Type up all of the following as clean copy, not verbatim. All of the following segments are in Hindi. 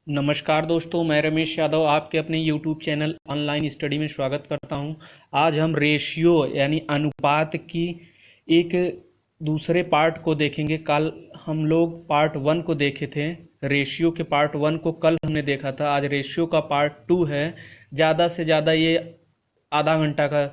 नमस्कार दोस्तों, मैं रमेश यादव आपके अपने YouTube चैनल ऑनलाइन स्टडी में स्वागत करता हूं। आज हम रेशियो यानी अनुपात की एक दूसरे पार्ट को देखेंगे। कल हम लोग पार्ट 1 को देखे थे। रेशियो के पार्ट 1 को कल हमने देखा था। आज रेशियो का पार्ट 2 है। ज़्यादा से ज़्यादा ये आधा घंटा का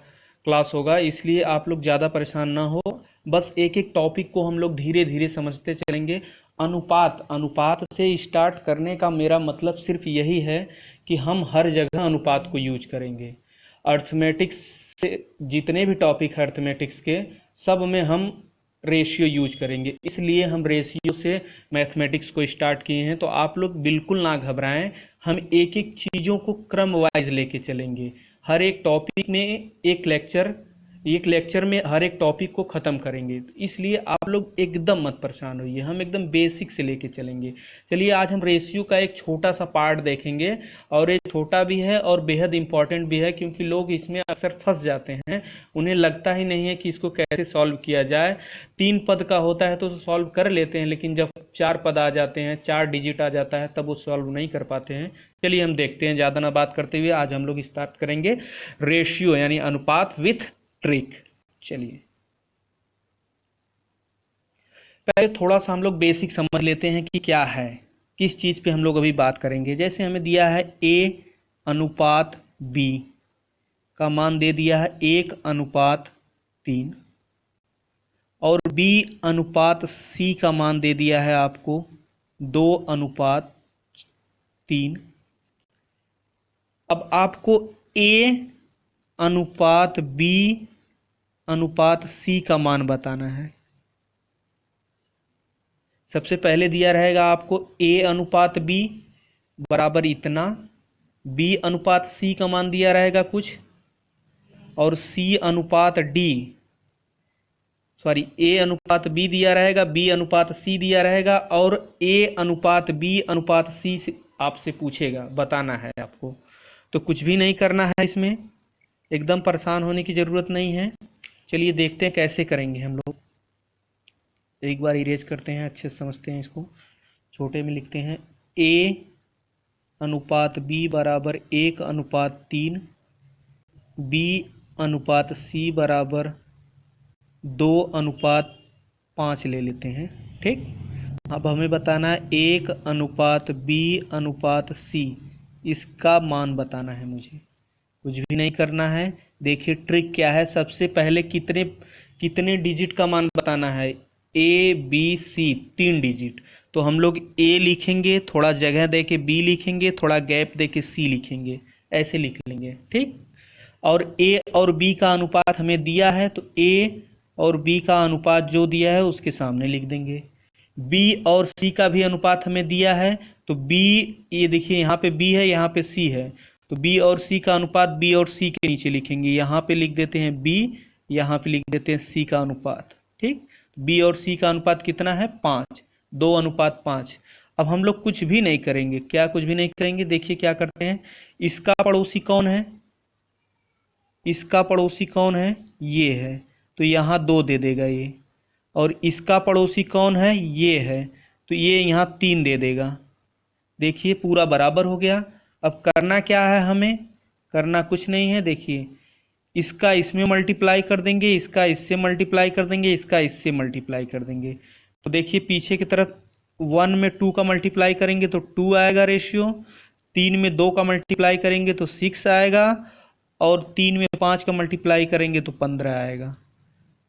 क्लास होगा, इसलिए आप लोग ज़्यादा परेशान ना हो। बस एक एक टॉपिक को हम लोग धीरे धीरे समझते चलेंगे। अनुपात अनुपात से स्टार्ट करने का मेरा मतलब सिर्फ यही है कि हम हर जगह अनुपात को यूज करेंगे। अर्थमेटिक्स से जितने भी टॉपिक है अर्थमेटिक्स के, सब में हम रेशियो यूज करेंगे, इसलिए हम रेशियो से मैथमेटिक्स को स्टार्ट किए हैं। तो आप लोग बिल्कुल ना घबराएं, हम एक एक चीज़ों को क्रम वाइज लेके चलेंगे। हर एक टॉपिक में एक लेक्चर में हर एक टॉपिक को ख़त्म करेंगे, तो इसलिए आप लोग एकदम मत परेशान होइए, हम एकदम बेसिक से लेके चलेंगे। चलिए, आज हम रेशियो का एक छोटा सा पार्ट देखेंगे, और ये छोटा भी है और बेहद इम्पॉर्टेंट भी है, क्योंकि लोग इसमें अक्सर फंस जाते हैं। उन्हें लगता ही नहीं है कि इसको कैसे सॉल्व किया जाए। 3 पद का होता है तो सॉल्व कर लेते हैं, लेकिन जब 4 पद आ जाते हैं, 4 डिजिट आ जाता है, तब वो सॉल्व नहीं कर पाते हैं। चलिए हम देखते हैं, ज़्यादा ना बात करते हुए आज हम लोग स्टार्ट करेंगे रेशियो यानी अनुपात विथ ट्रिक। चलिए, पहले थोड़ा सा हम लोग बेसिक समझ लेते हैं कि क्या है, किस चीज़ पे हम लोग अभी बात करेंगे। जैसे हमें दिया है a अनुपात b का मान दे दिया है 1:3, और b अनुपात c का मान दे दिया है आपको 2:3। अब आपको a अनुपात b अनुपात c का मान बताना है। सबसे पहले दिया रहेगा आपको a अनुपात b बराबर इतना, b अनुपात c का मान दिया रहेगा कुछ, और c अनुपात d a अनुपात b दिया रहेगा, b अनुपात c दिया रहेगा, और a अनुपात b अनुपात c से आपसे पूछेगा, बताना है आपको। तो कुछ भी नहीं करना है, इसमें एकदम परेशान होने की ज़रूरत नहीं है। चलिए देखते हैं कैसे करेंगे हम लोग। एक बार इरेज करते हैं, अच्छे से समझते हैं इसको। छोटे में लिखते हैं a अनुपात b बराबर 1:3, b अनुपात c बराबर 2:5 ले लेते हैं। ठीक, अब हमें बताना है 1:b अनुपात c, इसका मान बताना है मुझे। कुछ भी नहीं करना है। देखिए ट्रिक क्या है, सबसे पहले कितने कितने डिजिट का मान बताना है। ए बी सी 3 डिजिट, तो हम लोग ए लिखेंगे, थोड़ा जगह दे के बी लिखेंगे, थोड़ा गैप दे के सी लिखेंगे, ऐसे लिख लेंगे। ठीक, और ए और बी का अनुपात हमें दिया है, तो ए और बी का अनुपात जो दिया है उसके सामने लिख देंगे। बी और सी का भी अनुपात हमें दिया है, तो बी, ये देखिए यहाँ पे बी है, यहाँ पे सी है, तो बी और सी का अनुपात बी और सी के नीचे लिखेंगे। यहाँ पे लिख देते हैं बी, यहाँ पे लिख देते हैं सी का अनुपात। ठीक, बी और सी का अनुपात कितना है? 5, 2:5। अब हम लोग कुछ भी नहीं करेंगे। क्या कुछ भी नहीं करेंगे? देखिए क्या करते हैं। इसका पड़ोसी कौन है? इसका पड़ोसी कौन है? ये है, तो यहाँ 2 दे देगा ये। और इसका पड़ोसी कौन है? ये है, तो ये यहाँ 3 दे देगा। देखिए पूरा बराबर हो गया। अब करना क्या है हमें? करना कुछ नहीं है। देखिए, इसका इसमें मल्टीप्लाई कर देंगे, इसका इससे मल्टीप्लाई कर देंगे, इसका इससे मल्टीप्लाई कर देंगे। तो देखिए पीछे की तरफ 1 में 2 का मल्टीप्लाई करेंगे तो 2 आएगा रेशियो, 3 में 2 का मल्टीप्लाई करेंगे तो 6 आएगा, और 3 में 5 का मल्टीप्लाई करेंगे तो 15 आएगा।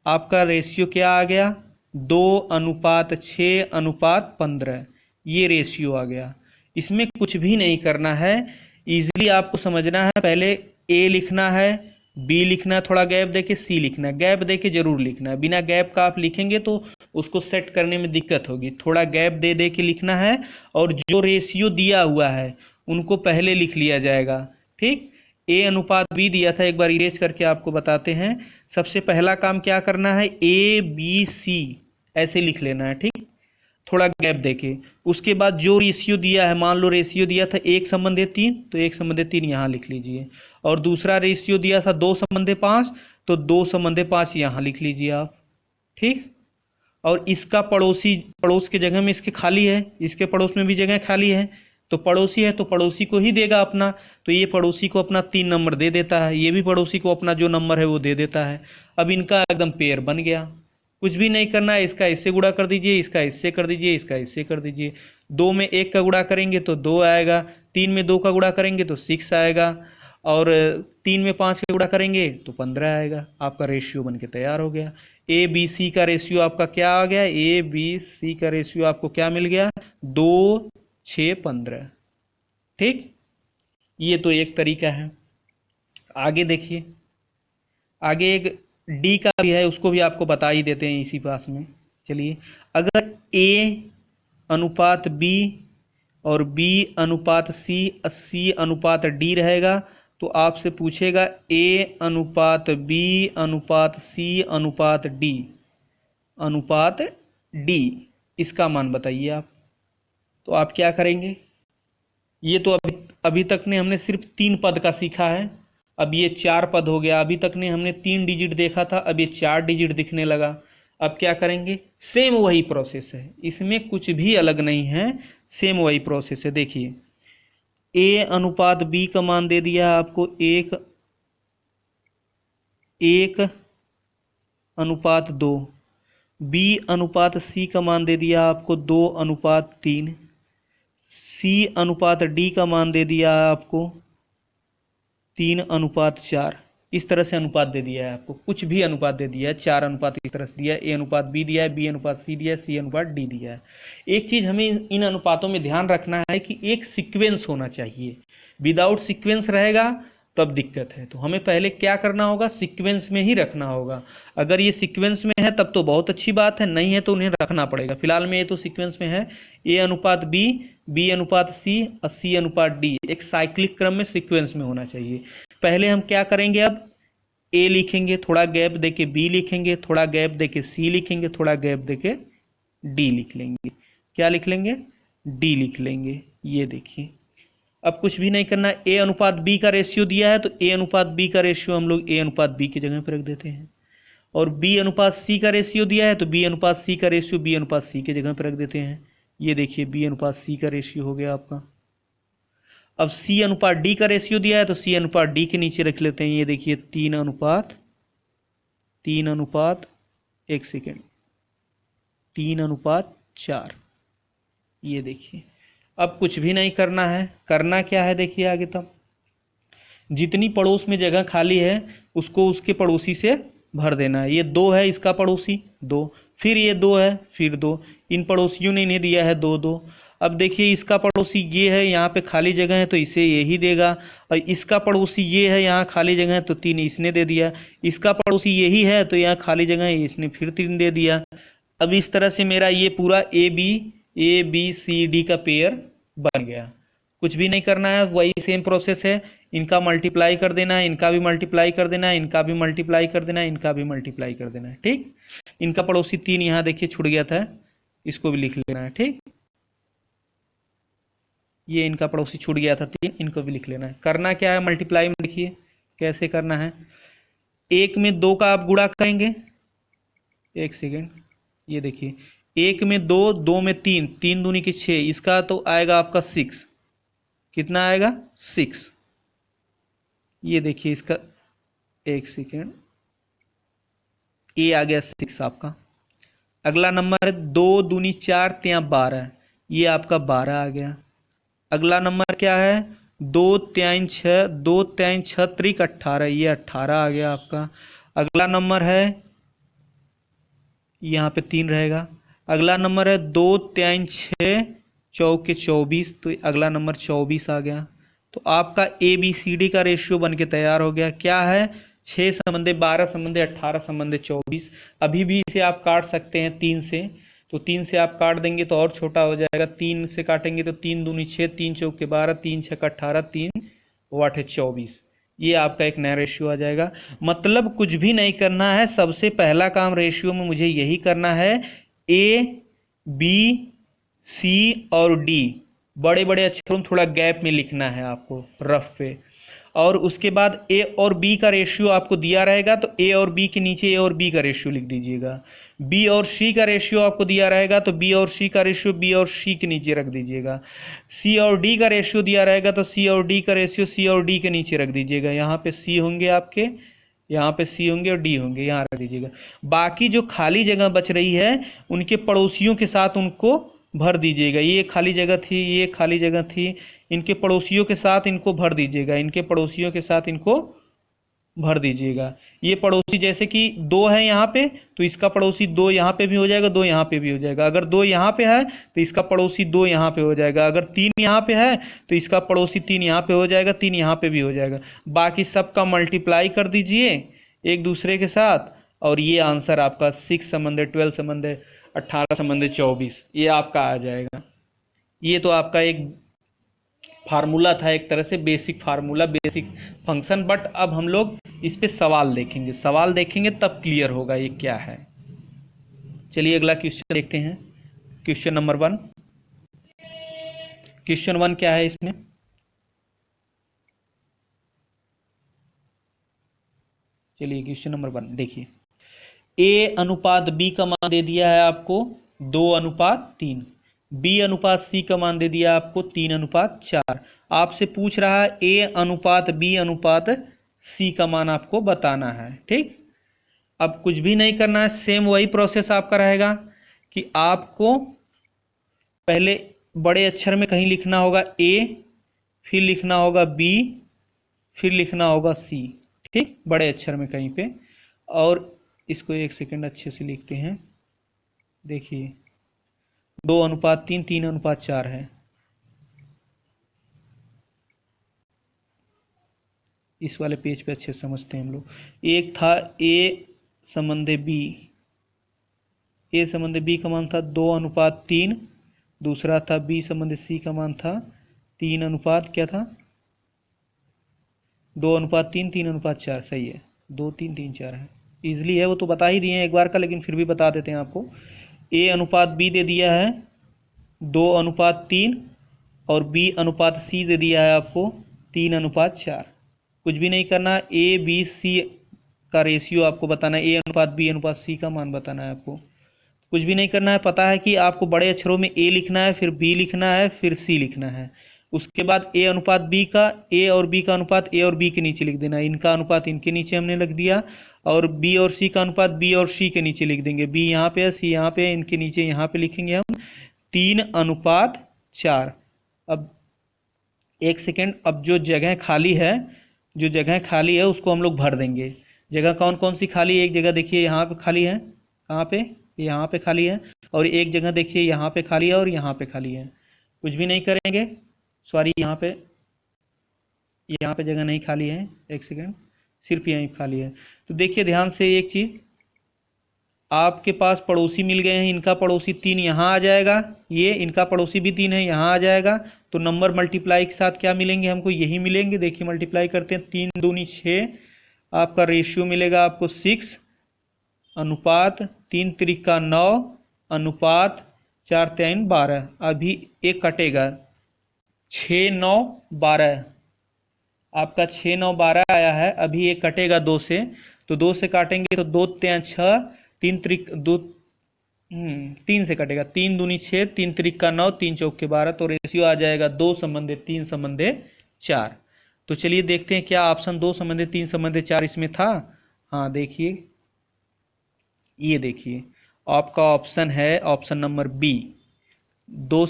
आपका रेशियो क्या आ गया? 2:6:15, ये रेशियो आ गया। इसमें कुछ भी नहीं करना है, इजीली आपको समझना है। पहले ए लिखना है, बी लिखना है, थोड़ा गैप देके सी लिखना है। गैप देके जरूर लिखना है, बिना गैप का आप लिखेंगे तो उसको सेट करने में दिक्कत होगी। थोड़ा गैप दे दे के लिखना है, और जो रेशियो दिया हुआ है उनको पहले लिख लिया जाएगा। ठीक, ए अनुपात बी दिया था, एक बार इरेज करके आपको बताते हैं। सबसे पहला काम क्या करना है, ए बी सी ऐसे लिख लेना है। ठीक, थोड़ा गैप देके। उसके बाद जो रेशियो दिया है, मान लो रेशियो दिया था 1:3, तो 1:3 यहाँ लिख लीजिए। और दूसरा रेशियो दिया था 2:5, तो 2:5 यहाँ लिख लीजिए आप। ठीक, और इसका पड़ोसी, पड़ोस के जगह में इसके खाली है, इसके पड़ोस में भी जगह खाली है, तो पड़ोसी है तो पड़ोसी को ही देगा अपना, तो ये पड़ोसी को अपना 3 नंबर दे देता है, ये भी पड़ोसी को अपना जो नंबर है वो दे देता है। अब इनका एकदम पेयर बन गया। कुछ भी नहीं करना है, इसका इससे गुणा कर दीजिए, इसका इससे कर दीजिए, इसका इससे कर दीजिए। 2 में 1 का गुणा करेंगे तो 2 आएगा, 3 में 2 का गुणा करेंगे तो 6 आएगा, और 3 में 5 का गुणा करेंगे तो 15 आएगा। आपका रेशियो बन के तैयार हो गया। ए बी सी का रेशियो आपका क्या आ गया, ए बी सी का रेशियो आपको क्या मिल गया, 2 6 15। ठीक, ये तो एक तरीका है। आगे देखिए, आगे एक डी का भी है, उसको भी आपको बता ही देते हैं इसी पास में। चलिए, अगर ए अनुपात बी और बी अनुपात सी, सी अनुपात डी रहेगा, तो आपसे पूछेगा ए अनुपात बी अनुपात सी अनुपात डी, इसका मान बताइए आप। तो आप क्या करेंगे, ये तो अभी तक ने हमने सिर्फ 3 पद का सीखा है, अब ये 4 पद हो गया। अभी तक ने हमने 3 डिजिट देखा था, अब ये 4 डिजिट दिखने लगा। अब क्या करेंगे, सेम वही प्रोसेस है, इसमें कुछ भी अलग नहीं है, सेम वही प्रोसेस है। देखिए, ए अनुपात बी का मान दे दिया आपको 1 अनुपात 2, बी अनुपात सी का मान दे दिया आपको 2 अनुपात 3, सी अनुपात डी का मान दे दिया आपको 3 अनुपात 4। इस तरह से अनुपात दे दिया है आपको, कुछ भी अनुपात दे दिया है, 4 अनुपात इस तरह से दिया है, ए अनुपात बी दिया है, बी अनुपात सी दिया है, सी अनुपात डी दिया है। एक चीज़ हमें इन अनुपातों में ध्यान रखना है कि एक सीक्वेंस होना चाहिए, विदाउट सीक्वेंस रहेगा तब दिक्कत है। तो हमें पहले क्या करना होगा, सीक्वेंस में ही रखना होगा। अगर ये सीक्वेंस में है तब तो बहुत अच्छी बात है, नहीं है तो उन्हें रखना पड़ेगा। फिलहाल में ये तो सीक्वेंस में है, ए अनुपात बी, बी अनुपात सी और सी अनुपात डी, एक साइक्लिक क्रम में सीक्वेंस में होना चाहिए। पहले हम क्या करेंगे, अब ए लिखेंगे, थोड़ा गैप देके बी लिखेंगे, थोड़ा गैप देके सी लिखेंगे, थोड़ा गैप देके डी लिख लेंगे। क्या लिख लेंगे, डी लिख लेंगे। ये देखिए, अब कुछ भी नहीं करना, ए अनुपात बी का रेशियो दिया है तो ए अनुपात बी का रेशियो हम लोग ए अनुपात बी की जगह पर रख देते हैं, और बी अनुपात सी का रेशियो दिया है तो बी अनुपात सी का रेशियो बी अनुपात सी की जगह पर रख देते हैं। ये देखिए, बी अनुपात सी का रेशियो हो गया आपका। अब सी अनुपात डी का रेशियो दिया है तो सी अनुपात डी के नीचे रख लेते हैं। ये देखिए, 3 अनुपात 4। ये देखिए, अब कुछ भी नहीं करना है, करना क्या है देखिए आगे, तब जितनी पड़ोस में जगह खाली है उसको उसके पड़ोसी से भर देना है। ये 2 है, इसका पड़ोसी 2, फिर ये 2 है, फिर 2, इन पड़ोसियों ने इन्हें दिया है 2 2। अब देखिए, इसका पड़ोसी ये है, यहाँ पे खाली जगह है तो इसे यही देगा, और इसका पड़ोसी ये है, यहाँ खाली जगह है तो 3 इसने दे दिया, इसका पड़ोसी यही है तो यहाँ खाली जगह है, इसने फिर 3 दे दिया। अब इस तरह से मेरा ये पूरा ए बी सी डी का पेयर बन गया। कुछ भी नहीं करना है, वही सेम प्रोसेस है, इनका मल्टीप्लाई कर देना है, इनका भी मल्टीप्लाई कर देना है, इनका भी मल्टीप्लाई कर देना है, इनका भी मल्टीप्लाई कर देना है। ठीक, इनका पड़ोसी 3 यहाँ देखिए छूट गया था, इसको भी लिख लेना है। ठीक, ये इनका पड़ोसी छूट गया था 3, इनको भी लिख लेना है। करना क्या है, मल्टीप्लाई में देखिए कैसे करना है। 1 में 2 का आप गुणा करेंगे, 1 सेकेंड, ये देखिए, 1 में 2, 2 में 3, 3 दूनी की 6, इसका तो आएगा आपका 6। कितना आएगा, 6। ये देखिए इसका, 1 सेकेंड, ये आ गया 6 आपका। अगला नंबर है 2 दूनी 4 3 12, ये आपका 12 आ गया। अगला नंबर क्या है, 2 3 6, 2 3 6 त्रिक 18, ये 18 आ गया आपका। अगला नंबर है, यहाँ पे 3 रहेगा। अगला नंबर है 2 3 6 चौके 24, तो अगला नंबर 24 आ गया। तो आपका ए बी सी डी का रेशियो बन के तैयार हो गया। क्या है, 6 संबंधे 12 संबंधे 18 संबंधे 24। अभी भी इसे आप काट सकते हैं 3 से, तो 3 से आप काट देंगे तो और छोटा हो जाएगा। 3 से काटेंगे तो 3 दूनी 6, 3 चौके 12, 3 6 18, 3 8 24। ये आपका एक नया रेशियो आ जाएगा। मतलब कुछ भी नहीं करना है, सबसे पहला काम रेशियो में मुझे यही करना है, ए बी सी और डी बड़े बड़े अक्षरों में थोड़ा गैप में लिखना है आपको रफ पे, और उसके बाद ए और बी का रेशियो आपको दिया रहेगा तो ए और बी के नीचे ए और बी का रेशियो लिख दीजिएगा। बी और सी का रेशियो आपको दिया रहेगा तो बी और सी का रेशियो बी और सी के नीचे रख दीजिएगा। सी और डी का रेशियो दिया रहेगा तो सी और डी का रेशियो सी और डी के नीचे रख दीजिएगा। यहाँ पे सी होंगे आपके, यहाँ पे सी होंगे और डी होंगे, यहाँ रख दीजिएगा। बाकी जो खाली जगह बच रही है उनके पड़ोसियों के साथ उनको भर दीजिएगा। ये खाली जगह थी, ये खाली जगह थी, इनके पड़ोसियों के साथ इनको भर दीजिएगा, इनके पड़ोसियों के साथ इनको भर दीजिएगा। ये पड़ोसी जैसे कि दो है यहाँ पे तो इसका पड़ोसी दो यहाँ पे भी हो जाएगा, दो यहाँ पे भी हो जाएगा। अगर दो यहाँ पे है तो इसका पड़ोसी दो यहाँ पे हो जाएगा। अगर तीन यहाँ पे है तो इसका पड़ोसी तीन यहाँ पे हो जाएगा, तीन यहाँ पे भी हो जाएगा। बाकी सबका मल्टीप्लाई कर दीजिए एक दूसरे के साथ और ये आंसर आपका 6 समंदर 12 समंदर 18 समंदर 24 ये आपका आ जाएगा। ये तो आपका एक फार्मूला था, एक तरह से basic formula, basic function. But अब हम लोग इस पे सवाल देखेंगे, सवाल देखेंगे तब क्लियर होगा ये क्या है। चलिए अगला क्वेश्चन देखते हैं। Question number 1। क्वेश्चन 1 क्या है इसमें? चलिए क्वेश्चन नंबर 1 देखिए। ए अनुपात बी का मान दे दिया है आपको 2:3। बी अनुपात सी का मान दे दिया आपको 3:4। आपसे पूछ रहा है ए अनुपात बी अनुपात सी का मान आपको बताना है। ठीक, अब कुछ भी नहीं करना है, सेम वही प्रोसेस आपका रहेगा कि आपको पहले बड़े अक्षर में कहीं लिखना होगा ए, फिर लिखना होगा बी, फिर लिखना होगा सी। ठीक, बड़े अक्षर में कहीं पे। और इसको एक सेकंड अच्छे से लिखते हैं। देखिए 2:3 3:4 है। इस वाले पेज पे अच्छे से समझते हैं हम लोग। एक था ए संबंधे बी, ए संबंधे बी का मान था 2:3। दूसरा था बी संबंधे सी का मान था 3 क्या था 2:3 3:4। सही है, 2 3 3 4 है। इजली है, वो तो बता ही दिए हैं एक बार का, लेकिन फिर भी बता देते हैं आपको। ए अनुपात बी दे दिया है 2:3 और बी अनुपात सी दे दिया है आपको 3:4। कुछ भी नहीं करना, ए बी सी का रेशियो आपको बताना है, ए अनुपात बी अनुपात सी का मान बताना है आपको। कुछ भी नहीं करना है, पता है कि आपको बड़े अक्षरों में ए लिखना है, फिर बी लिखना है, फिर सी लिखना है। उसके बाद ए अनुपात बी का, ए और बी का अनुपात ए और बी के नीचे लिख देना है, इनका अनुपात इनके नीचे हमने लिख दिया। और बी और सी का अनुपात बी और सी के नीचे लिख देंगे, बी यहाँ पे है सी यहाँ पे है, इनके नीचे यहाँ पे लिखेंगे हम 3:4। अब एक सेकेंड, अब जो जगह खाली है, जो जगह खाली है उसको हम लोग भर देंगे। जगह कौन कौन सी खाली है? एक जगह देखिए यहाँ पे खाली है, कहाँ पे? यहाँ पे खाली है। और एक जगह देखिए यहाँ पे खाली है और यहाँ पे खाली है। कुछ भी नहीं करेंगे, सॉरी यहाँ पे जगह नहीं खाली है, एक सेकेंड, सिर्फ यहीं खाली है। तो देखिए ध्यान से एक चीज़, आपके पास पड़ोसी मिल गए हैं। इनका पड़ोसी 3 यहाँ आ जाएगा, ये इनका पड़ोसी भी 3 है यहाँ आ जाएगा। तो नंबर मल्टीप्लाई के साथ क्या मिलेंगे हमको? यही मिलेंगे। देखिए मल्टीप्लाई करते हैं, 3 दूनी 6, आपका रेशियो मिलेगा आपको 6 अनुपात 3 त्रिका 9 अनुपात 4 3 12। अभी एक कटेगा, 6 9 12, आपका 6 9 12 आया है। अभी एक कटेगा 2 से, तो 2 से काटेंगे तो 2 3 6, 3 त्रिक 2 3 से कटेगा, 3 दूनी 6, 3 त्रिका 9, 3 चौके 12। तो रेशियो आ जाएगा 2:3:4। तो चलिए देखते हैं क्या ऑप्शन 2:3:4 इसमें था। हाँ देखिए, ये देखिए आपका ऑप्शन है ऑप्शन नंबर बी, 2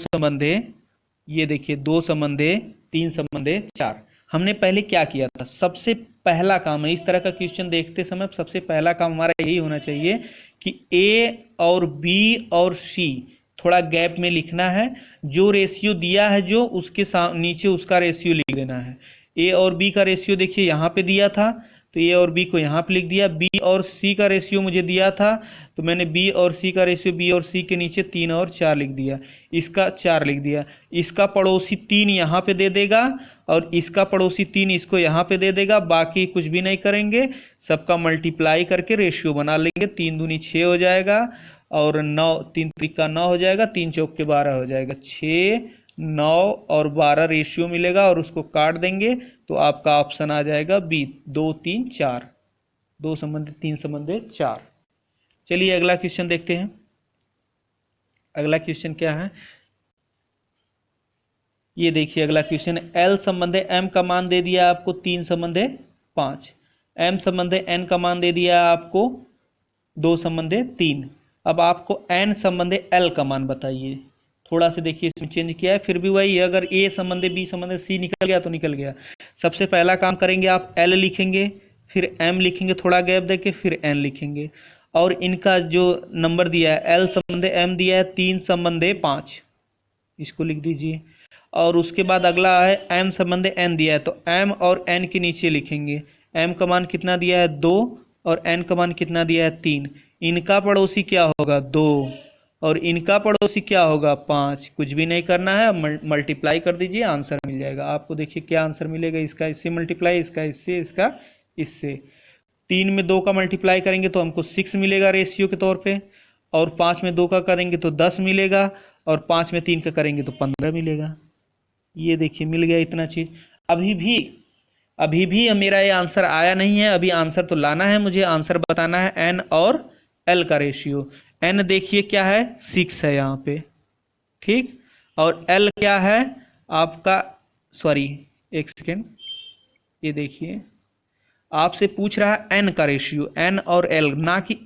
ये देखिए 2:3:4। हमने पहले क्या किया था? सबसे पहला काम है, इस तरह का क्वेश्चन देखते समय सबसे पहला काम हमारा यही होना चाहिए कि ए और बी और सी थोड़ा गैप में लिखना है। जो रेशियो दिया है जो उसके नीचे उसका रेशियो लिख देना है। ए और बी का रेशियो देखिए यहाँ पे दिया था, तो ए और बी को यहाँ पे लिख दिया। बी और सी का रेशियो मुझे दिया था, तो मैंने बी और सी का रेशियो बी और सी के नीचे 3 और 4 लिख दिया, इसका 4 लिख दिया। इसका पड़ोसी 3 यहाँ पे दे देगा और इसका पड़ोसी 3 इसको यहाँ पे दे देगा। बाकी कुछ भी नहीं करेंगे, सबका मल्टीप्लाई करके रेशियो बना लेंगे। 3 दूनी 6 हो जाएगा और 9, 3 त्रिका 9 हो जाएगा, 3 चौके 12 हो जाएगा। 6 9 और 12 रेशियो मिलेगा और उसको काट देंगे तो आपका ऑप्शन आ जाएगा बी, 2 3 4, 2 संबंधित 3 संबंधित 4। चलिए अगला क्वेश्चन देखते हैं। अगला क्वेश्चन क्या है, ये देखिए अगला क्वेश्चन। L संबंधे m का मान दे दिया आपको 3 संबंधे 5, m संबंधे n का मान दे दिया आपको 2 संबंधे 3। अब आपको n संबंधे L का मान बताइए। थोड़ा सा देखिए इसमें चेंज किया है, फिर भी वही है। अगर a संबंधे b संबंधे c निकल गया तो निकल गया। सबसे पहला काम करेंगे, आप L लिखेंगे, फिर m लिखेंगे, थोड़ा गैप देके फिर n लिखेंगे, और इनका जो नंबर दिया है L संबंधे m दिया है 3 संबंधे 5, इसको लिख दीजिए। और उसके बाद अगला है m संबंधे n दिया है, तो m और n के नीचे लिखेंगे। m का मान कितना दिया है 2 और n का मान कितना दिया है 3। इनका पड़ोसी क्या होगा 2 और इनका पड़ोसी क्या होगा 5। कुछ भी नहीं करना है, मल्टीप्लाई कर दीजिए, आंसर मिल जाएगा आपको। देखिए क्या आंसर मिलेगा, इसका इससे मल्टीप्लाई, इसका इससे, इसका इससे। 3 में 2 का मल्टीप्लाई करेंगे तो हमको 6 मिलेगा रेशियो के तौर पे, और 5 में 2 का करेंगे तो 10 मिलेगा, और 5 में 3 का करेंगे तो 15 मिलेगा। ये देखिए मिल गया इतना चीज। अभी भी मेरा ये आंसर आया नहीं है, अभी आंसर तो लाना है मुझे। आंसर बताना है n और l का रेशियो। n देखिए क्या है 6 है यहाँ पे, ठीक, और l क्या है आपका, सॉरी एक सेकेंड, ये देखिए आपसे पूछ रहा है n का रेशियो, n और l, ना कि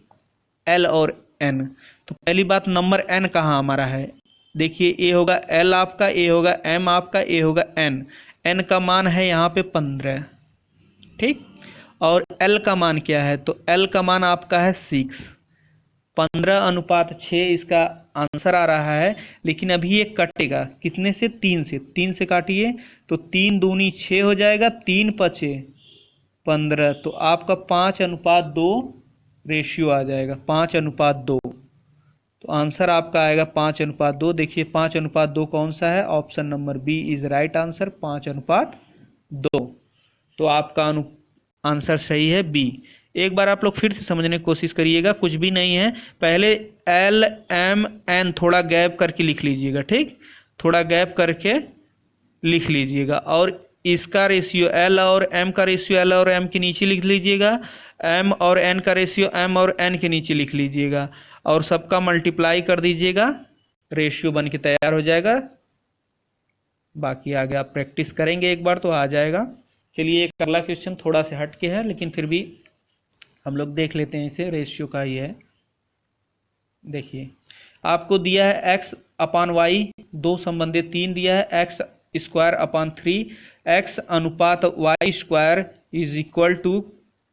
l और n। तो पहली बात नंबर n कहाँ हमारा है, देखिए a होगा l आपका, a होगा m आपका, a होगा n। n का मान है यहाँ पे 15, ठीक, और l का मान क्या है, तो l का मान आपका है 6। 15:6 इसका आंसर आ रहा है। लेकिन अभी ये कटेगा कितने से, 3 से। 3 से काटिए तो 3 दूनी 6 हो जाएगा, 3 पचे 15, तो आपका 5:2 रेशियो आ जाएगा, 5:2। तो आंसर आपका आएगा 5:2। देखिए 5:2 कौन सा है, option number B is right answer, 5:2। तो आपका आंसर सही है बी। एक बार आप लोग फिर से समझने की कोशिश करिएगा, कुछ भी नहीं है। पहले एल एम एन थोड़ा गैप करके लिख लीजिएगा, ठीक, थोड़ा गैप करके लिख लीजिएगा। और इसका रेशियो एल और एम का रेशियो एल और एम के नीचे लिख लीजिएगा, एम और एन का रेशियो एम और एन के नीचे लिख लीजिएगा, और सबका मल्टीप्लाई कर दीजिएगा, रेशियो बन के तैयार हो जाएगा। बाकी आगे आप प्रैक्टिस करेंगे एक बार तो आ जाएगा। चलिए एक अगला क्वेश्चन थोड़ा सा हट के है, लेकिन फिर भी हम लोग देख लेते हैं इसे, रेशियो का ही है। देखिए आपको दिया है x/y 2 संबंधित 3 दिया है, x² 3 x/y² is equal to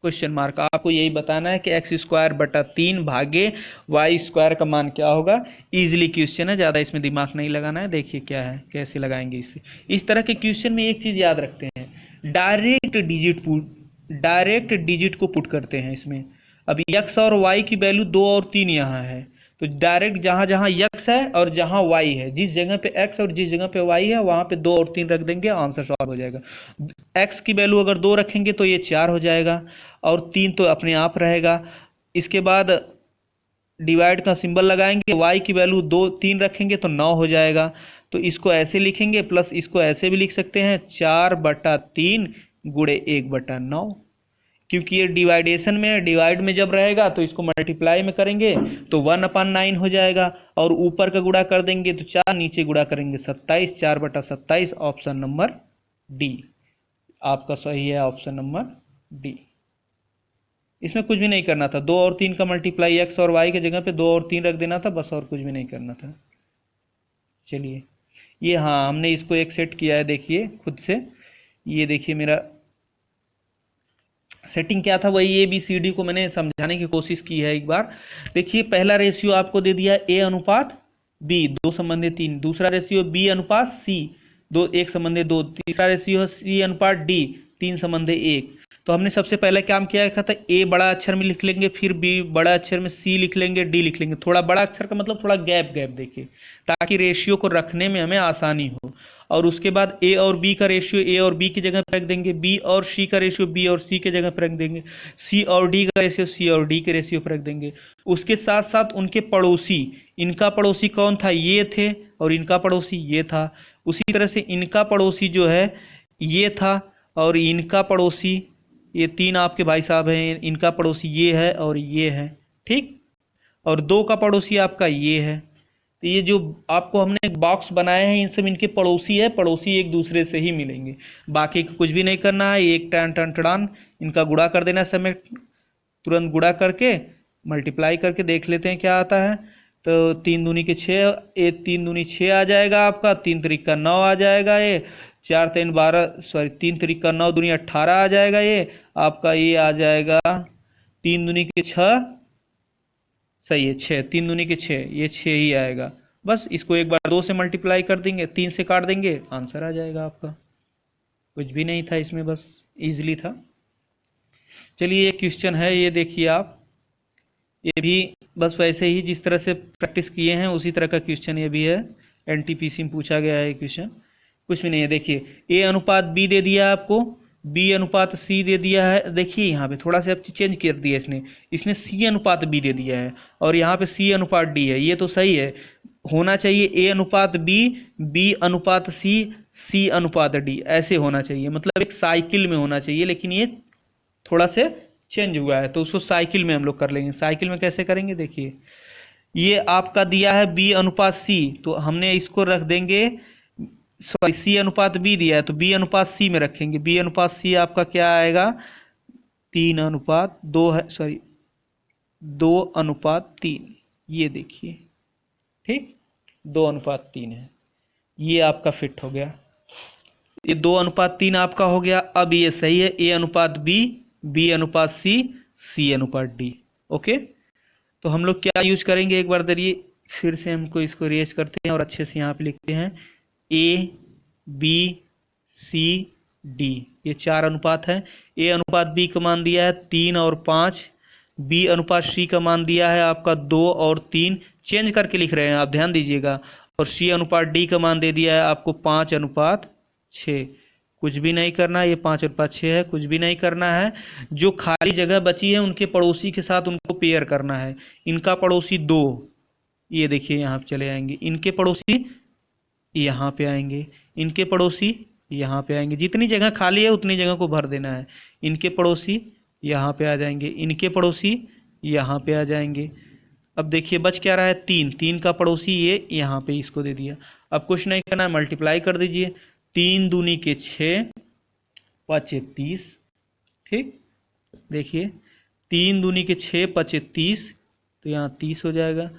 question mark. आपको यही बताना है कि x²/3 भागे y² का मान क्या होगा। इजीली क्वेश्चन है, ज़्यादा इसमें दिमाग नहीं लगाना है। देखिए क्या है, कैसे लगाएंगे इसे। इस तरह के क्वेश्चन में एक चीज़ याद रखते हैं, डायरेक्ट डिजिट को पुट करते हैं इसमें। अब x और y की वैल्यू 2 और 3 यहाँ है, तो डायरेक्ट जहाँ जहाँ x है और जहाँ y है, जिस जगह पे x और जिस जगह पे y है वहाँ पे 2 और 3 रख देंगे, आंसर सॉल्व हो जाएगा। x की वैल्यू अगर 2 रखेंगे तो ये 4 हो जाएगा, और 3 तो अपने आप रहेगा। इसके बाद डिवाइड का सिंबल लगाएंगे, y की वैल्यू 3 रखेंगे तो 9 हो जाएगा। तो इसको ऐसे लिखेंगे, प्लस इसको ऐसे भी लिख सकते हैं, 4/3 गुणे 1/9, क्योंकि ये डिवाइडेशन में, डिवाइड में जब रहेगा तो इसको मल्टीप्लाई में करेंगे तो 1/9 हो जाएगा, और ऊपर का गुणा कर देंगे तो 4, नीचे गुणा करेंगे 27, 4/27। ऑप्शन नंबर डी आपका सही है, ऑप्शन नंबर डी। इसमें कुछ भी नहीं करना था, 2 और 3 का मल्टीप्लाई x और y की जगह पे 2 और 3 रख देना था बस, और कुछ भी नहीं करना था। चलिए ये, हाँ हमने इसको एक सेट किया है, देखिए खुद से। ये देखिए मेरा सेटिंग क्या था, वही ABCD को मैंने समझाने की कोशिश की है एक बार। देखिए पहला रेशियो आपको दे दिया A/B 2 संबंधित 3, दूसरा रेशियो B/C 1 संबंधित 2, तीसरा रेशियो C/D 3 संबंधित 1। तो हमने सबसे पहले काम किया था, A बड़ा अक्षर में लिख लेंगे, फिर B बड़ा अक्षर में, C लिख लेंगे, D लिख लेंगे। थोड़ा बड़ा अक्षर का मतलब थोड़ा गैप देखिए, ताकि रेशियो को रखने में हमें आसानी हो। और उसके बाद A और B का रेशियो A और B की जगह पर रख देंगे, B और C का रेशियो B और C के जगह पर रख देंगे, C और D का रेशियो C और D के रेशियो पर रख देंगे। उसके साथ साथ उनके पड़ोसी, इनका पड़ोसी कौन था, ये थे, और इनका पड़ोसी ये था। उसी तरह से इनका पड़ोसी जो है ये था, और इनका पड़ोसी, ये 3 आपके भाई साहब हैं, इनका पड़ोसी ये है और ये है, ठीक। और 2 का पड़ोसी आपका ये है। तो ये जो आपको हमने एक बॉक्स बनाए हैं, इन सब इनके पड़ोसी है, पड़ोसी एक दूसरे से ही मिलेंगे, बाकी कुछ भी नहीं करना है। एक टन टन टन इनका गुणा कर देना समय, तुरंत गुणा करके मल्टीप्लाई करके देख लेते हैं क्या आता है। तो 3 दूनी के 6, ये 3 दूनी 6 आ जाएगा आपका, 3 त्रिक 9 आ जाएगा, ये 4 3 12, सॉरी 3 त्रिक 9 दूनी 18 आ जाएगा, ये आपका ये आ जाएगा 3 दूनी के 6, सही है 6, 3 दूनी के 6, ये 6 ही आएगा। बस इसको एक बार 2 से मल्टीप्लाई कर देंगे, 3 से काट देंगे, आंसर आ जाएगा आपका। कुछ भी नहीं था इसमें, बस इजीली था। चलिए ये क्वेश्चन है, ये देखिए आप, ये भी बस वैसे ही जिस तरह से प्रैक्टिस किए हैं उसी तरह का क्वेश्चन ये भी है। एनटीपीसी में पूछा गया है क्वेश्चन, कुछ भी नहीं है। देखिए ए अनुपात बी दे दिया आपको, बी अनुपात सी दे दिया है। देखिए यहाँ पे थोड़ा सा चेंज कर दिया इसने सी अनुपात बी दे दिया है और यहाँ पे सी अनुपात डी है। ये तो सही है, होना चाहिए ए अनुपात बी, बी अनुपात सी, सी अनुपात डी, ऐसे होना चाहिए, मतलब एक साइकिल में होना चाहिए। लेकिन ये थोड़ा से चेंज हुआ है तो उसको साइकिल में हम लोग कर लेंगे। साइकिल में कैसे करेंगे, देखिए ये आपका दिया है बी अनुपात सी, तो हमने इसको रख देंगे, सॉरी सी अनुपात बी दिया है तो बी अनुपात सी में रखेंगे। बी अनुपात सी आपका क्या आएगा, 3 अनुपात 2 है, सॉरी 2 अनुपात 3, ये देखिए ठीक, 2 अनुपात 3 है, ये आपका फिट हो गया। ये 2 अनुपात 3 आपका हो गया। अब ये सही है, ए अनुपात बी, बी अनुपात सी, सी अनुपात डी। ओके, तो हम लोग क्या यूज करेंगे, एक बार दरिए फिर से हमको इसको रेज करते हैं और अच्छे से यहाँ पे लिखते हैं ए बी सी डी, ये 4 अनुपात है। ए अनुपात बी का मान दिया है 3 और 5, बी अनुपात सी का मान दिया है आपका 2 और 3, चेंज करके लिख रहे हैं आप, ध्यान दीजिएगा। और सी अनुपात डी का मान दे दिया है आपको 5 अनुपात 6। कुछ भी नहीं करना, ये 5 अनुपात 6 है, कुछ भी नहीं करना है। जो खाली जगह बची है उनके पड़ोसी के साथ उनको पेयर करना है। इनका पड़ोसी 2, ये देखिए यहाँ पे चले आएंगे, इनके पड़ोसी यहाँ पे आएंगे, इनके पड़ोसी यहाँ पे आएंगे, जितनी जगह खाली है उतनी जगह को भर देना है। इनके पड़ोसी यहाँ पे आ जाएंगे, इनके पड़ोसी यहाँ पे आ जाएंगे। अब देखिए बच क्या रहा है, 3, 3 का पड़ोसी ये यहाँ पे इसको दे दिया। अब कुछ नहीं करना है, मल्टीप्लाई कर दीजिए, 3 दूनी के 6, 5 30, ठीक। देखिए 3 दूनी के 6, 5 30, तो यहाँ 30 हो जाएगा।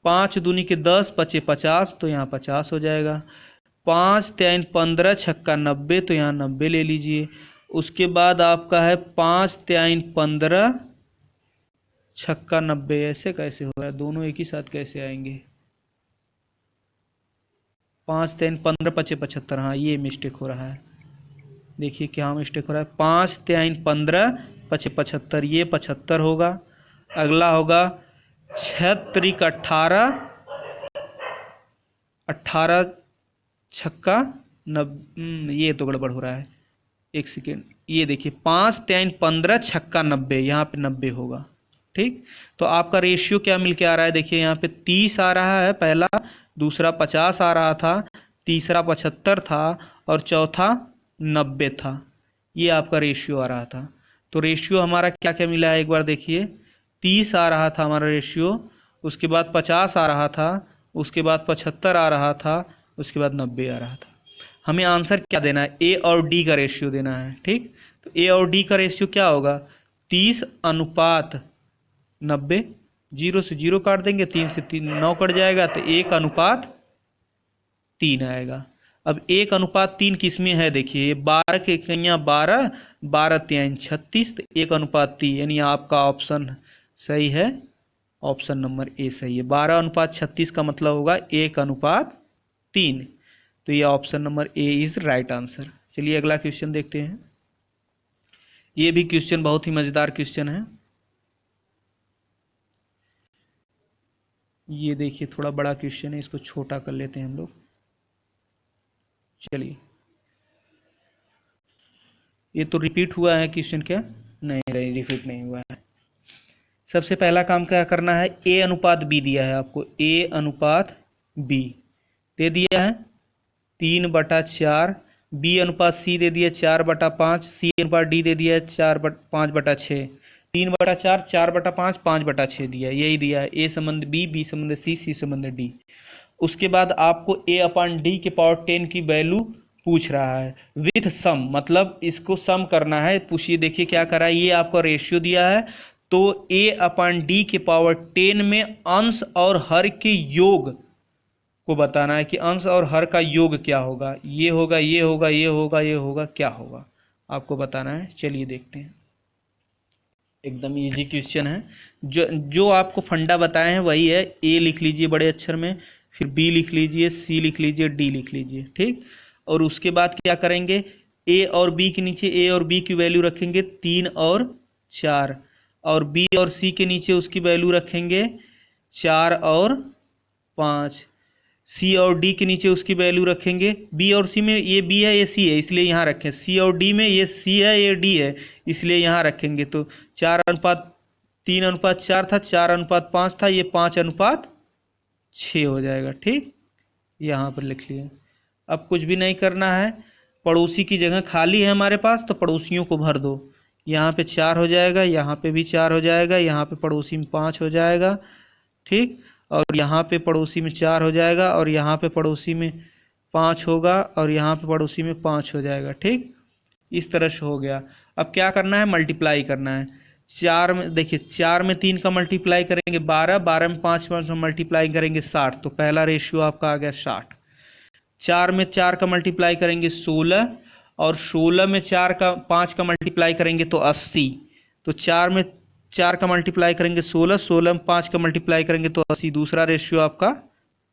5 दूनी के 10, 5 50, तो यहाँ 50 हो जाएगा। 5 3 15, छक्का 90, तो यहाँ 90 ले लीजिए। उसके बाद आपका है 5 3 15, छक्का 90, ऐसे कैसे हो रहा है, दोनों एक ही साथ कैसे आएंगे, 5 3 15, 5 75, हाँ ये मिस्टेक हो रहा है। देखिए क्या मिस्टेक हो रहा है, 5 3 15, 5 75, ये 75 होगा। अगला होगा 6 त्रिक 18, 18 छक्का 90, ये तो गड़बड़ हो रहा है, एक सेकेंड। ये देखिए 5 3 15, छक्का 90, यहाँ पे 90 होगा, ठीक। तो आपका रेशियो क्या मिल के आ रहा है, देखिए यहाँ पे 30 आ रहा है पहला, दूसरा 50 आ रहा था, तीसरा 75 था और चौथा 90 था। ये आपका रेशियो आ रहा था। तो रेशियो हमारा क्या क्या मिला है, एक बार देखिए, 30 आ रहा था हमारा रेशियो, उसके बाद 50 आ रहा था, उसके बाद 75 आ रहा था, उसके बाद 90 आ रहा था। हमें आंसर क्या देना है, ए और डी का रेशियो देना है, ठीक। तो ए और डी का रेशियो क्या होगा, 30 अनुपात 90, 0 से 0 काट देंगे, 3 से 3 9 कट जाएगा, तो 1 अनुपात 3 आएगा। अब 1 अनुपात 3 किस में है, देखिए 12 के कहीं 12, 12 3 36, तो 1 अनुपात 3, यानी आपका ऑप्शन सही है, ऑप्शन नंबर ए सही है। 12 अनुपात 36 का मतलब होगा 1 अनुपात 3, तो ये option number A is right answer. चलिए अगला क्वेश्चन देखते हैं। ये भी क्वेश्चन बहुत ही मजेदार क्वेश्चन है। ये देखिए थोड़ा बड़ा क्वेश्चन है, इसको छोटा कर लेते हैं हम लोग। चलिए, ये तो रिपीट हुआ है क्वेश्चन क्या, नहीं रिपीट नहीं हुआ है। सबसे पहला काम क्या करना है, ए अनुपात बी दिया है आपको, ए अनुपात बी दे दिया है 3/4, बी अनुपात सी दे दिया 4/5, सी अनुपात डी दे दिया 5/6। 3/4, 4/5, 5/6 दिया है, यही दिया है। ए संबंध बी, बी संबंध सी, सी संबंध डी। उसके बाद आपको ए अपॉन डी के पावर 10 की वैल्यू पूछ रहा है विथ सम, मतलब इसको सम करना है। पूछिए, देखिए क्या करा है, ये आपका रेशियो दिया है, तो ए अपॉन डी के पावर 10 में अंश और हर के योग को बताना है कि अंश और हर का योग क्या होगा। ये होगा, ये होगा, ये होगा, ये होगा, क्या होगा आपको बताना है। चलिए देखते हैं, एकदम इजी क्वेश्चन है। जो जो आपको फंडा बताए हैं वही है। ए लिख लीजिए बड़े अक्षर में, फिर बी लिख लीजिए, सी लिख लीजिए, डी लिख लीजिए, ठीक। और उसके बाद क्या करेंगे, ए और बी के नीचे ए और बी की वैल्यू रखेंगे 3 और 4, और बी और सी के नीचे उसकी वैल्यू रखेंगे 4 और 5। सी और डी के नीचे उसकी वैल्यू रखेंगे, बी और सी में ये बी है, ये सी है, इसलिए यहाँ रखें। सी और डी में ये सी है, ये डी है, इसलिए यहाँ रखेंगे। तो 4:3:4 था, 4:5 था, ये 5:6 हो जाएगा, ठीक। यहाँ पर लिख लिए। अब कुछ भी नहीं करना है, पड़ोसी की जगह खाली है हमारे पास, तो पड़ोसियों को भर दो। यहाँ पे 4 हो जाएगा, यहाँ पे भी 4 हो जाएगा, यहाँ पे पड़ोसी में 5 हो जाएगा, ठीक। और यहाँ पे पड़ोसी में 4 हो जाएगा, और यहाँ पे पड़ोसी में 5 होगा, और यहाँ पे पड़ोसी में 5 हो जाएगा, ठीक। इस तरह से हो गया। अब क्या करना है, मल्टीप्लाई करना है। 4 में देखिए, 4 में 3 का मल्टीप्लाई करेंगे 12, 12 में 5 का मल्टीप्लाई करेंगे 60, तो पहला रेशियो आपका आ गया 60। 4 में 4 का मल्टीप्लाई करेंगे 16, और 16 में 5 का मल्टीप्लाई करेंगे तो 80। तो 4 में 4 का मल्टीप्लाई करेंगे 16, 16 में 5 का मल्टीप्लाई करेंगे तो 80। दूसरा रेशियो आपका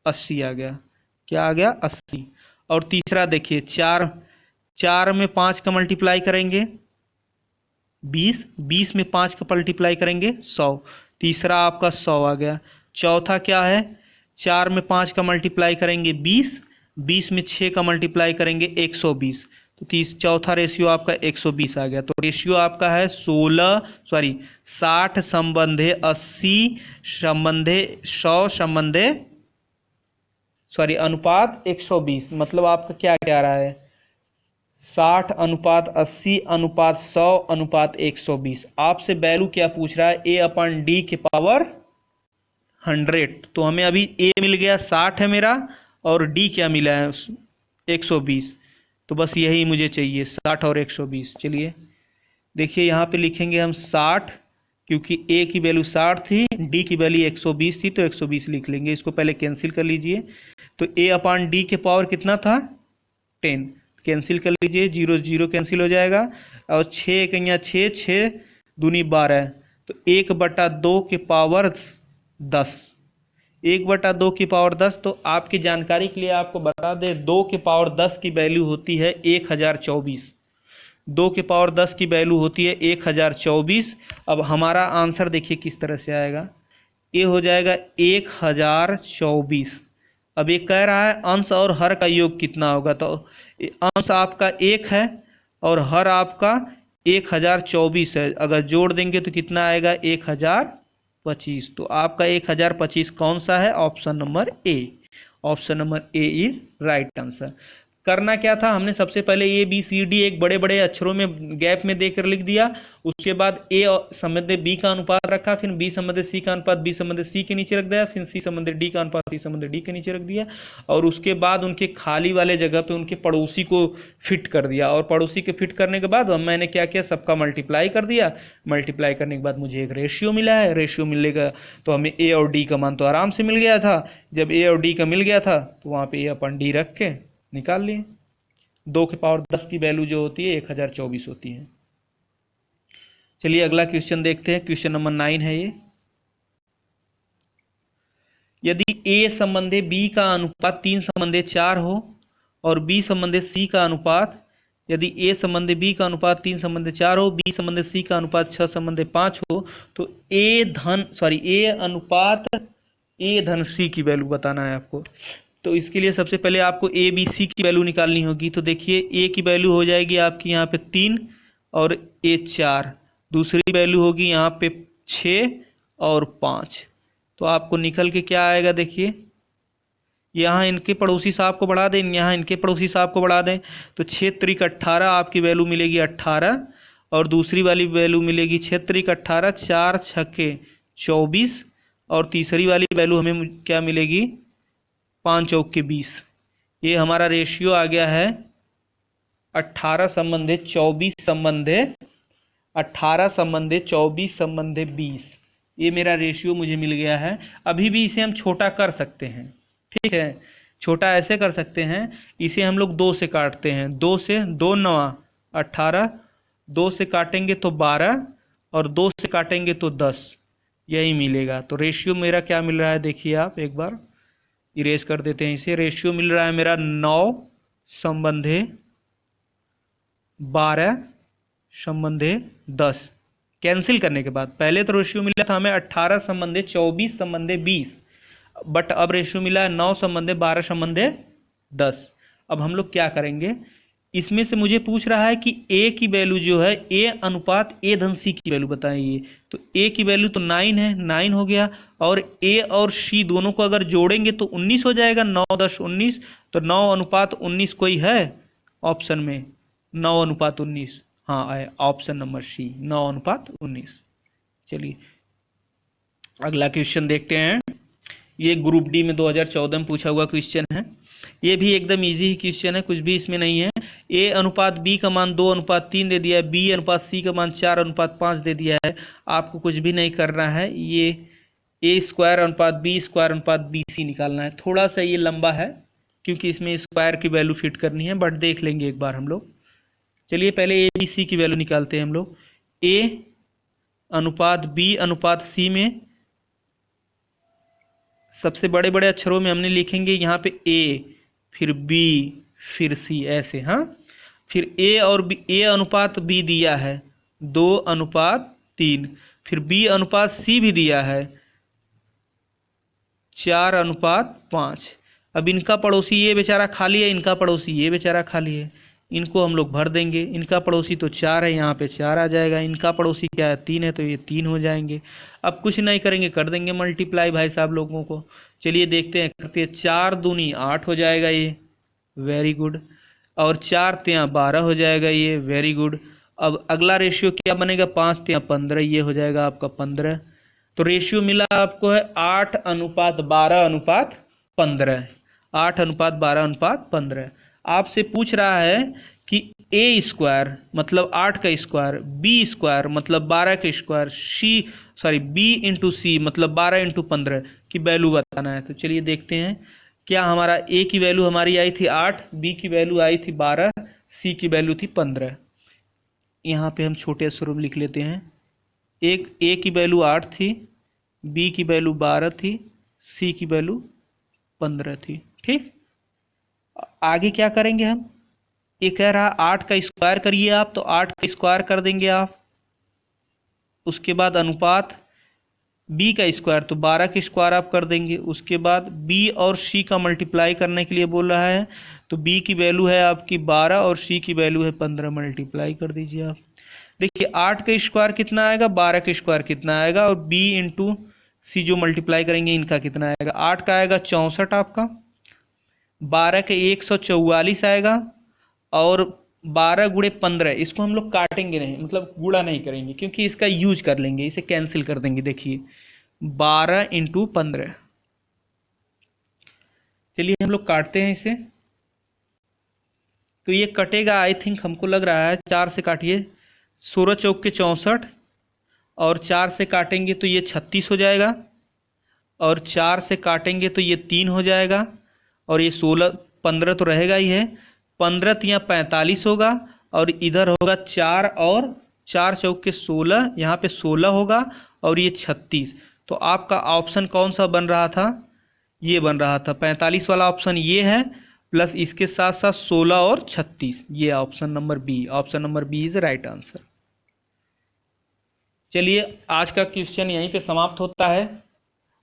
80 आ गया। क्या आ गया, 80। और तीसरा देखिए, 4 में 5 का मल्टीप्लाई करेंगे 20, 20 में 5 का मल्टीप्लाई करेंगे 100। तीसरा आपका 100 आ गया। चौथा क्या है, 4 में 5 का मल्टीप्लाई करेंगे 20, 20 में 6 का मल्टीप्लाई करेंगे 120। तो चौथा रेशियो आपका 120 आ गया। तो रेशियो आपका है 60 संबंधे 80 संबंधे 100 संबंधे अनुपात 120। मतलब आपका क्या कह रहा है, 60:80:100:120। आपसे वैल्यू क्या पूछ रहा है, ए अपॉन डी के पावर 100। तो हमें अभी ए मिल गया 60 है मेरा, और डी क्या मिला है 120। तो बस यही मुझे चाहिए, 60 और 120। चलिए देखिए, यहाँ पे लिखेंगे हम 60, क्योंकि ए की वैल्यू 60 थी, डी की वैल्यू 120 थी, तो 120 लिख लेंगे। इसको पहले कैंसिल कर लीजिए। तो ए अपॉन डी के पावर कितना था, 10, कैंसिल कर लीजिए, 0 0 कैंसिल हो जाएगा। और 6 कहीं 6, 6 दूनी 12, तो 1/2 के पावर 10, 1/2 की पावर 10। तो आपकी जानकारी के लिए आपको बता दें, 2 के पावर 10 की वैल्यू होती है 1024। 2 के पावर 10 की वैल्यू होती है 1024। अब हमारा आंसर देखिए किस तरह से आएगा, ये हो जाएगा 1024। अब ये कह रहा है अंश और हर का योग कितना होगा, तो अंश आपका 1 है और हर आपका 1024 है। अगर जोड़ देंगे तो कितना आएगा, 1025। तो आपका 1025 कौन सा है, option number A. Option number A is right answer. करना क्या था, हमने सबसे पहले ए बी सी डी एक बड़े बड़े अक्षरों में गैप में देकर लिख दिया। उसके बाद ए संबंध बी का अनुपात रखा, फिर बी संबंध सी का अनुपात बी संबंध सी के नीचे रख दिया, फिर सी संबंध डी का अनुपात सी संबंध डी के नीचे रख दिया। और उसके बाद उनके खाली वाले जगह पे उनके पड़ोसी को फिट कर दिया। और पड़ोसी के फिट करने के बाद मैंने क्या किया, सबका मल्टीप्लाई कर दिया। मल्टीप्लाई करने के बाद मुझे एक रेशियो मिला है। रेशियो मिलेगा तो हमें ए और डी का मान तो आराम से मिल गया था। जब ए और डी का मिल गया था तो वहाँ पे ए अपन डी रख के निकाल लिए। 2 के पावर 10 की वैल्यू जो होती है 1024 होती है। चलिए अगला क्वेश्चन देखते हैं, क्वेश्चन नंबर 9 है ये। यदि ए संबंधे बी का अनुपात 3 संबंधे 4 हो और बी संबंधे सी का अनुपात, यदि ए संबंधे बी का अनुपात 3 संबंधे 4 हो, बी संबंधे सी का अनुपात 6 संबंधे 5 हो, तो ए अनुपात ए धन सी की वैल्यू बताना है आपको। तो इसके लिए सबसे पहले आपको ए बी सी की वैल्यू निकालनी होगी। तो देखिए ए की वैल्यू हो जाएगी आपकी यहाँ पे 3 और ए 4, दूसरी वैल्यू होगी यहाँ पे 6 और 5। तो आपको निकल के क्या आएगा, देखिए यहाँ इनके पड़ोसी साहब को बढ़ा दें, यहाँ इनके पड़ोसी साहब को बढ़ा दें, तो 6 त्रिक 18 आपकी वैल्यू मिलेगी 18। और दूसरी वाली वैल्यू मिलेगी 6 त्रिक 18, 4 छक्के 24, और तीसरी वाली वैल्यू हमें क्या मिलेगी 5 चौके 20। ये हमारा रेशियो आ गया है 18 संबंधे 24 संबंधे 18 संबंधे 24 संबंधे 20। ये मेरा रेशियो मुझे मिल गया है। अभी भी इसे हम छोटा कर सकते हैं, ठीक है। छोटा ऐसे कर सकते हैं, इसे हम लोग 2 से काटते हैं। 2 से 2 9 18, 2 से काटेंगे तो 12, और 2 से काटेंगे तो 10, यही मिलेगा। तो रेशियो मेरा क्या मिल रहा है, देखिए आप एक बार इरेज कर देते हैं इसे। रेशियो मिल रहा है मेरा 9 संबंधे 12 संबंधे 10। कैंसिल करने के बाद पहले तो रेशियो मिला था हमें 18 संबंधे 24 संबंधे 20, बट अब रेशियो मिला है 9 संबंधे 12 संबंधे 10। अब हम लोग क्या करेंगे, इसमें से मुझे पूछ रहा है कि ए की वैल्यू जो है ए अनुपात ए धन सी की वैल्यू बताइए। तो ए की वैल्यू तो 9 है, 9 हो गया, और ए और सी दोनों को अगर जोड़ेंगे तो 19 हो जाएगा। 9 10 19, तो 9 अनुपात 19 कोई है ऑप्शन में? 9 अनुपात 19, हाँ आए ऑप्शन नंबर सी, 9 अनुपात 19। चलिए अगला क्वेश्चन देखते हैं। ये ग्रुप डी में 2014 में पूछा हुआ क्वेश्चन है। ये भी एकदम इजी ही क्वेश्चन है, कुछ भी इसमें नहीं है। ए अनुपात बी का मान 2 अनुपात 3 दे दिया है, बी अनुपात सी का मान 4 अनुपात 5 दे दिया है। आपको कुछ भी नहीं करना है, ये ए स्क्वायर अनुपात बी स्क्वायर अनुपात बी सी निकालना है। थोड़ा सा ये लंबा है क्योंकि इसमें स्क्वायर की वैल्यू फिट करनी है, बट देख लेंगे एक बार हम लोग। चलिए पहले ए बी सी की वैल्यू निकालते हैं हम लोग। ए अनुपात बी अनुपात सी में सबसे बड़े बड़े अक्षरों में हमने लिखेंगे यहाँ पे ए, फिर बी, फिर सी, ऐसे। हाँ, फिर ए और बी, ए अनुपात बी दिया है 2 अनुपात 3, फिर बी अनुपात सी भी दिया है 4 अनुपात 5। अब इनका पड़ोसी ये बेचारा खाली है, इनका पड़ोसी ये बेचारा खाली है, इनको हम लोग भर देंगे। इनका पड़ोसी तो 4 है, यहाँ पे 4 आ जाएगा। इनका पड़ोसी क्या है 3 है, तो ये 3 हो जाएंगे। अब कुछ नहीं करेंगे, कर देंगे मल्टीप्लाई भाई साहब लोगों को। चलिए देखते हैं, करते हैं। 4 दूनी 8 हो जाएगा ये, वेरी गुड। और 4 तियाँ 12 हो जाएगा ये, वेरी गुड। अब अगला रेशियो क्या बनेगा, 5 तियाँ 15, ये हो जाएगा आपका 15। तो रेशियो मिला आपको है 8 अनुपात 12 अनुपात 15, 8 अनुपात 12 अनुपात 15। आपसे पूछ रहा है कि ए स्क्वायर मतलब 8 का स्क्वायर, बी स्क्वायर मतलब 12 का स्क्वायर, बी इंटू सी मतलब 12 इंटू 15 की वैल्यू बताना है। तो चलिए देखते हैं। क्या हमारा ए की वैल्यू हमारी आई थी 8, बी की वैल्यू आई थी 12, सी की वैल्यू थी 15। यहाँ पे हम छोटे स्वरूप लिख लेते हैं। एक ए की वैल्यू 8 थी, बी की वैल्यू 12 थी, सी की वैल्यू 15 थी। ठीक, आगे क्या करेंगे हम, ये कह रहा 8 का स्क्वायर करिए आप, तो 8 का स्क्वायर कर देंगे आप। उसके बाद अनुपात बी का स्क्वायर, तो 12 का स्क्वायर आप कर देंगे। उसके बाद बी और सी का मल्टीप्लाई करने के लिए बोल रहा है, तो बी की वैल्यू है आपकी 12 और सी की वैल्यू है 15, मल्टीप्लाई कर दीजिए आप। देखिए 8 का स्क्वायर कितना आएगा, 12 का स्क्वायर कितना आएगा, और बी इंटू सी जो मल्टीप्लाई करेंगे इनका कितना आएगा। 8 का आएगा 64 आपका, 12 के 144 आएगा, और 12 गुणे 15, इसको हम लोग काटेंगे नहीं, मतलब गुणा नहीं करेंगे, क्योंकि इसका यूज कर लेंगे, इसे कैंसिल कर देंगे। देखिए 12 इंटू 15, चलिए हम लोग काटते हैं इसे। तो ये कटेगा, आई थिंक हमको लग रहा है 4 से काटिए, 16 चौक के 64, और 4 से काटेंगे तो ये 36 हो जाएगा, और 4 से काटेंगे तो ये 3 हो जाएगा, और ये 16 15 तो रहेगा ही है, 15 तियाँ 45 होगा, और इधर होगा 4 और 4 चौक के 16, यहाँ पे 16 होगा, और ये 36। तो आपका ऑप्शन कौन सा बन रहा था, ये बन रहा था 45 वाला ऑप्शन, ये है, प्लस इसके साथ साथ 16 और 36, ये option number B, option number B is right answer. चलिए आज का क्वेश्चन यहीं पे समाप्त होता है।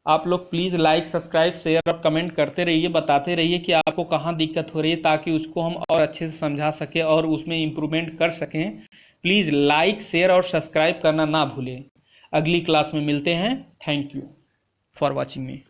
आप लोग प्लीज़ लाइक सब्सक्राइब शेयर और कमेंट करते रहिए, बताते रहिए कि आपको कहाँ दिक्कत हो रही है, ताकि उसको हम और अच्छे से समझा सकें और उसमें इम्प्रूवमेंट कर सकें। प्लीज़ लाइक शेयर और सब्सक्राइब करना ना भूलें। अगली क्लास में मिलते हैं। Thank you for watching me.